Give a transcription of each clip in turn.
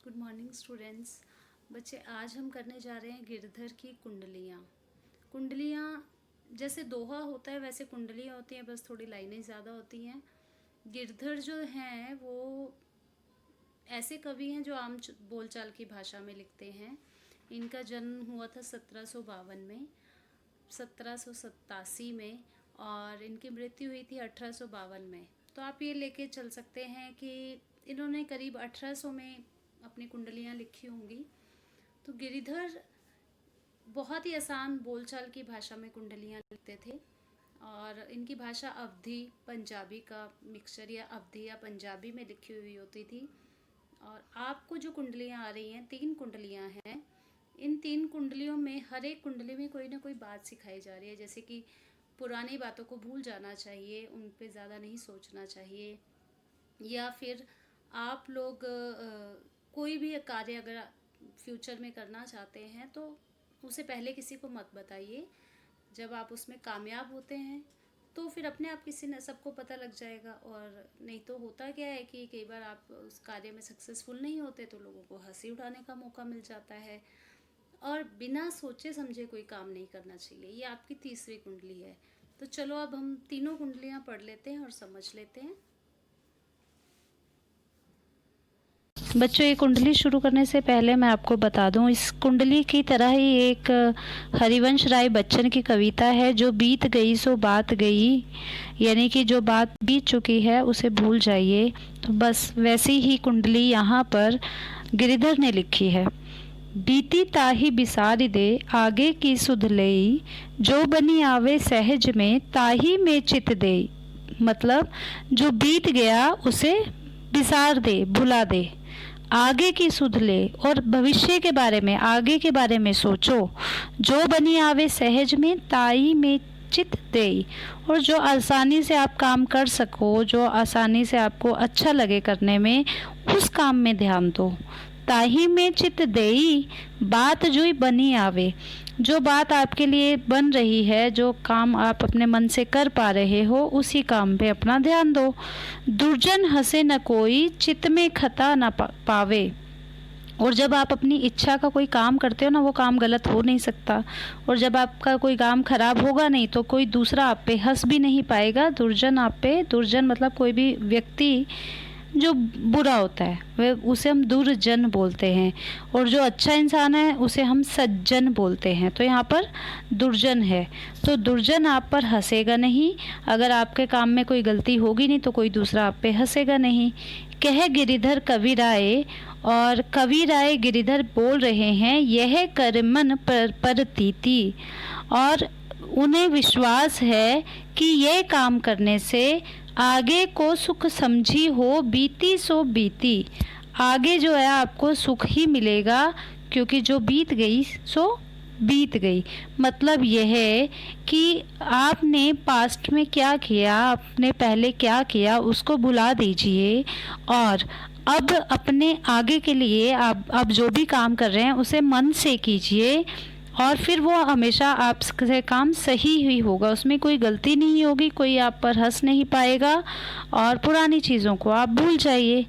Good morning students. बच्चे, आज हम करने जा रहे हैं गिरधर की कुंडलियाँ। कुंडलियाँ जैसे दोहा होता है वैसे कुंडलियाँ होती हैं, बस थोड़ी लाइनें ज़्यादा होती हैं। गिरधर जो हैं वो ऐसे कवि हैं जो आम बोलचाल की भाषा में लिखते हैं। इनका जन्म हुआ था 1752 में, 1787 में, और इनकी मृत्यु हुई थी 1852 में। तो आप ये लेके चल सकते हैं कि इन्होंने करीब 1800 में अपनी कुंडलियाँ लिखी होंगी। तो गिरिधर बहुत ही आसान बोलचाल की भाषा में कुंडलियाँ लिखते थे, और इनकी भाषा अवधी पंजाबी का मिक्सचर या अवधी या पंजाबी में लिखी हुई होती थी। और आपको जो कुंडलियाँ आ रही हैं, 3 कुंडलियाँ हैं। इन 3 कुंडलियों में हर एक कुंडली में कोई ना कोई बात सिखाई जा रही है, जैसे कि पुरानी बातों को भूल जाना चाहिए, उन पे ज़्यादा नहीं सोचना चाहिए, या फिर आप लोग कोई भी कार्य अगर फ्यूचर में करना चाहते हैं तो उसे पहले किसी को मत बताइए। जब आप उसमें कामयाब होते हैं तो फिर अपने आप किसी ने सबको पता लग जाएगा। और नहीं तो होता क्या है कि कई बार आप उस कार्य में सक्सेसफुल नहीं होते तो लोगों को हंसी उठाने का मौका मिल जाता है। और बिना सोचे समझे कोई काम नहीं करना चाहिए। ये आपकी तीसरी कुंडली है। तो चलो अब हम तीनों कुंडलियाँ पढ़ लेते हैं और समझ लेते हैं। बच्चों, ये कुंडली शुरू करने से पहले मैं आपको बता दूं, इस कुंडली की तरह ही एक हरिवंश राय बच्चन की कविता है, जो बीत गई सो बात गई, यानी कि जो बात बीत चुकी है उसे भूल जाइए। तो बस वैसी ही कुंडली यहाँ पर गिरिधर ने लिखी है। बीती ताही बिसारी दे आगे की सुध लेई, जो बनी आवे सहज में ताही में चित दे। मतलब जो बीत गया उसे बिसार दे, भुला दे, आगे की सुध ले और भविष्य के बारे में, आगे के बारे में सोचो। जो बनी आवे सहज में ताई में चित दे, और जो आसानी से आप काम कर सको, जो आसानी से आपको अच्छा लगे करने में, उस काम में ध्यान दो। ताही में चित देई, बात जो बनी आवे, जो बात आपके लिए बन रही है, जो काम आप अपने मन से कर पा रहे हो, उसी काम पे अपना ध्यान दो। दुर्जन हंसे न कोई, चित में खता न पावे। और जब आप अपनी इच्छा का कोई काम करते हो ना, वो काम गलत हो नहीं सकता। और जब आपका कोई काम खराब होगा नहीं तो कोई दूसरा आप पे हंस भी नहीं पाएगा। दुर्जन आप पे, दुर्जन मतलब कोई भी व्यक्ति जो बुरा होता है वह, उसे हम दुर्जन बोलते हैं। और जो अच्छा इंसान है उसे हम सज्जन बोलते हैं। तो यहाँ पर दुर्जन है, तो दुर्जन आप पर हंसेगा नहीं। अगर आपके काम में कोई गलती होगी नहीं तो कोई दूसरा आप पे हंसेगा नहीं। कह गिरिधर कवि राय, और कवि राय गिरिधर बोल रहे हैं, यह कर मन पर तीती, और उन्हें विश्वास है कि यह काम करने से आगे को सुख समझी हो, बीती सो बीती। आगे जो है आपको सुख ही मिलेगा, क्योंकि जो बीत गई सो बीत गई। मतलब यह है कि आपने पास्ट में क्या किया, आपने पहले क्या किया, उसको भुला दीजिए, और अब अपने आगे के लिए आप जो भी काम कर रहे हैं उसे मन से कीजिए, और फिर वो हमेशा आपसे काम सही ही होगा, उसमें कोई गलती नहीं होगी, कोई आप पर हंस नहीं पाएगा, और पुरानी चीज़ों को आप भूल जाइए।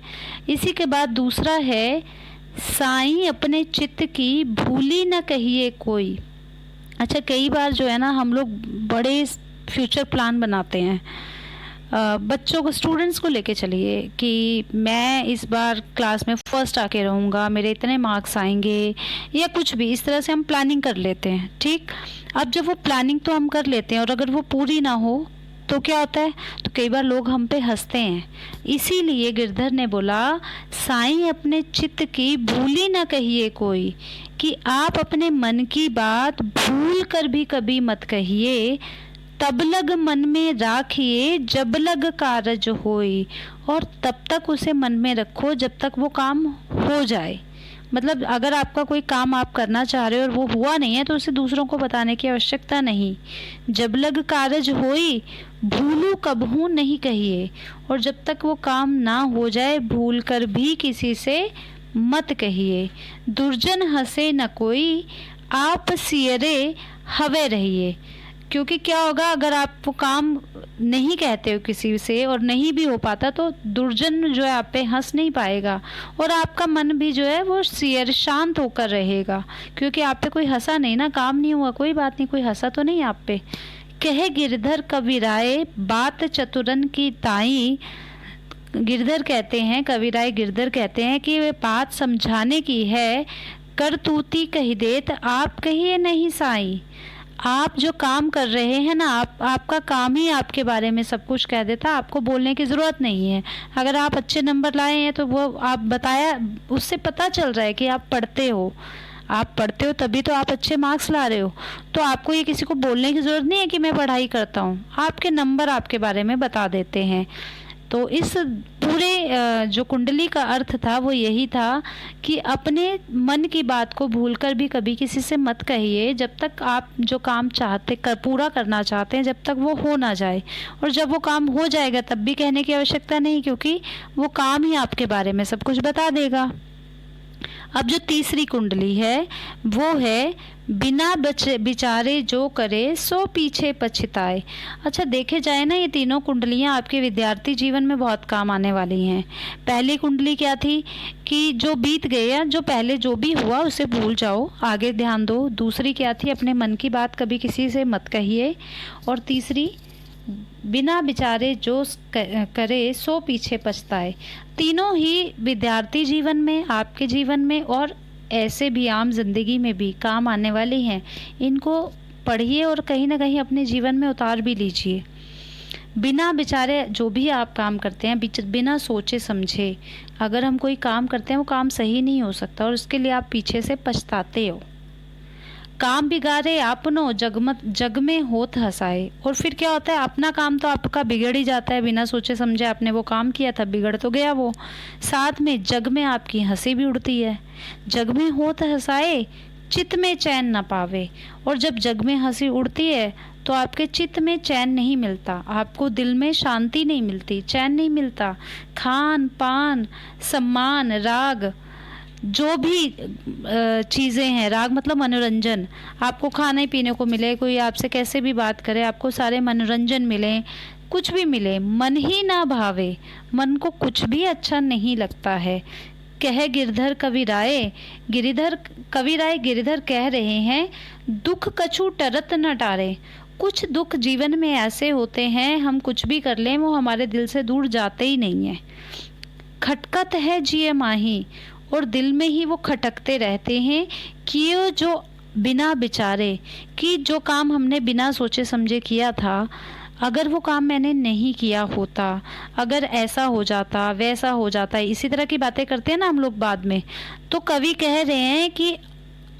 इसी के बाद दूसरा है, साईं अपने चित्त की भूली न कहिए कोई। अच्छा, कई बार जो है ना, हम लोग बड़े फ्यूचर प्लान बनाते हैं। बच्चों को, स्टूडेंट्स को लेके चलिए कि मैं इस बार क्लास में फ़र्स्ट आके रहूँगा, मेरे इतने मार्क्स आएंगे, या कुछ भी इस तरह से हम प्लानिंग कर लेते हैं। ठीक, अब जब वो प्लानिंग तो हम कर लेते हैं और अगर वो पूरी ना हो तो क्या होता है, तो कई बार लोग हम पे हंसते हैं। इसीलिए गिरधर ने बोला, साईं अपने चित्त की भूली ना कहिए कोई, कि आप अपने मन की बात भूल कर भी कभी मत कहिए। तब लग मन में राखिए, जब लग कारज होई, और तब तक उसे मन में रखो जब तक वो काम हो जाए। मतलब अगर आपका कोई काम आप करना चाह रहे हो और वो हुआ नहीं है तो उसे दूसरों को बताने की आवश्यकता नहीं। जब लग कारज होई, भूलू कबहू नहीं कहिए, और जब तक वो काम ना हो जाए भूल कर भी किसी से मत कहिए। दुर्जन हंसे न कोई, आप सियरे हवे रहिए, क्योंकि क्या होगा, अगर आप वो काम नहीं कहते हो किसी से और नहीं भी हो पाता, तो दुर्जन जो है आप पे हंस नहीं पाएगा और आपका मन भी जो है वो शांत होकर रहेगा, क्योंकि आप पे कोई हंसा नहीं ना, काम नहीं हुआ, कोई बात नहीं, कोई हंसा तो नहीं आप पे। कहे गिरधर कविराय बात चतुरन की ताई। गिरधर कहते हैं, कविराय गिरधर कहते हैं कि वे बात समझाने की है, करतूती कही देत आप कहिए नहीं साई। आप जो काम कर रहे हैं ना, आपका काम ही आपके बारे में सब कुछ कह देता, आपको बोलने की ज़रूरत नहीं है। अगर आप अच्छे नंबर लाए हैं तो वो आप बताया, उससे पता चल रहा है कि आप पढ़ते हो, आप पढ़ते हो तभी तो आप अच्छे मार्क्स ला रहे हो। तो आपको ये किसी को बोलने की ज़रूरत नहीं है कि मैं पढ़ाई करता हूँ, आपके नंबर आपके बारे में बता देते हैं। तो इस पूरे जो कुंडली का अर्थ था वो यही था कि अपने मन की बात को भूलकर भी कभी किसी से मत कहिए, जब तक आप जो काम पूरा करना चाहते हैं, जब तक वो हो ना जाए। और जब वो काम हो जाएगा तब भी कहने की आवश्यकता नहीं, क्योंकि वो काम ही आपके बारे में सब कुछ बता देगा। अब जो तीसरी कुंडली है वो है बिना बिचारे जो करे सो पीछे पछताए। अच्छा, देखे जाए ना, ये तीनों कुंडलियाँ आपके विद्यार्थी जीवन में बहुत काम आने वाली हैं। पहली कुंडली क्या थी कि जो बीत गया, जो पहले जो भी हुआ उसे भूल जाओ, आगे ध्यान दो। दूसरी क्या थी, अपने मन की बात कभी किसी से मत कहिए। और तीसरी, बिना बिचारे जो करे सो पीछे पछताए। तीनों ही विद्यार्थी जीवन में, आपके जीवन में और ऐसे भी आम जिंदगी में भी काम आने वाली हैं। इनको पढ़िए और कहीं ना कहीं अपने जीवन में उतार भी लीजिए। बिना बिचारे जो भी आप काम करते हैं, बिना सोचे समझे अगर हम कोई काम करते हैं, वो काम सही नहीं हो सकता और उसके लिए आप पीछे से पछताते हो। काम बिगाड़े आपनो जग में होत हंसाए। और फिर क्या होता है, अपना काम तो आपका बिगड़ ही जाता है, बिना सोचे समझे आपने वो काम किया था, बिगड़ तो गया वो, साथ में जग में आपकी हंसी भी उड़ती है। जग में होत हंसाए चित्त में चैन न पावे। और जब जग में हंसी उड़ती है तो आपके चित्त में चैन नहीं मिलता, आपको दिल में शांति नहीं मिलती, चैन नहीं मिलता। खान पान सम्मान राग जो भी चीज़ें हैं, राग मतलब मनोरंजन, आपको खाने पीने को मिले, कोई आपसे कैसे भी बात करे, आपको सारे मनोरंजन मिले, कुछ भी मिले, मन ही ना भावे, मन को कुछ भी अच्छा नहीं लगता है। कह गिरधर कविराय, गिरधर कह रहे हैं, दुख कछु टरत न टारे। कुछ दुख जीवन में ऐसे होते हैं, हम कुछ भी कर लें वो हमारे दिल से दूर जाते ही नहीं है। खटकत है जिए माही, और दिल में ही वो खटकते रहते हैं कि ये जो बिना बिचारे, कि जो काम हमने बिना सोचे समझे किया था, अगर वो काम मैंने नहीं किया होता, अगर ऐसा हो जाता, वैसा हो जाता, इसी तरह की बातें करते हैं ना हम लोग बाद में। तो कवि कह रहे हैं कि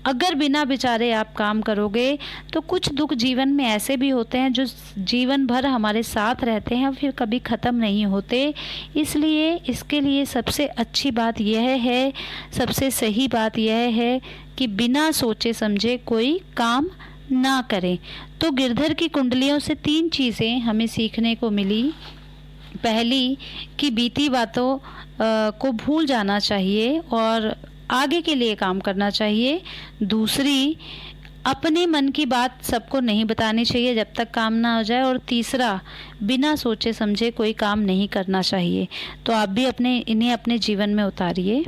अगर बिना बिचारे आप काम करोगे तो कुछ दुख जीवन में ऐसे भी होते हैं जो जीवन भर हमारे साथ रहते हैं, फिर कभी ख़त्म नहीं होते। इसलिए इसके लिए सबसे अच्छी बात यह है, सबसे सही बात यह है कि बिना सोचे समझे कोई काम ना करें। तो गिरधर की कुंडलियों से 3 चीज़ें हमें सीखने को मिली। पहली कि बीती बातों को भूल जाना चाहिए और आगे के लिए काम करना चाहिए। दूसरी, अपने मन की बात सबको नहीं बतानी चाहिए जब तक काम ना हो जाए। और तीसरा, बिना सोचे समझे कोई काम नहीं करना चाहिए। तो आप भी इन्हें अपने जीवन में उतारिए।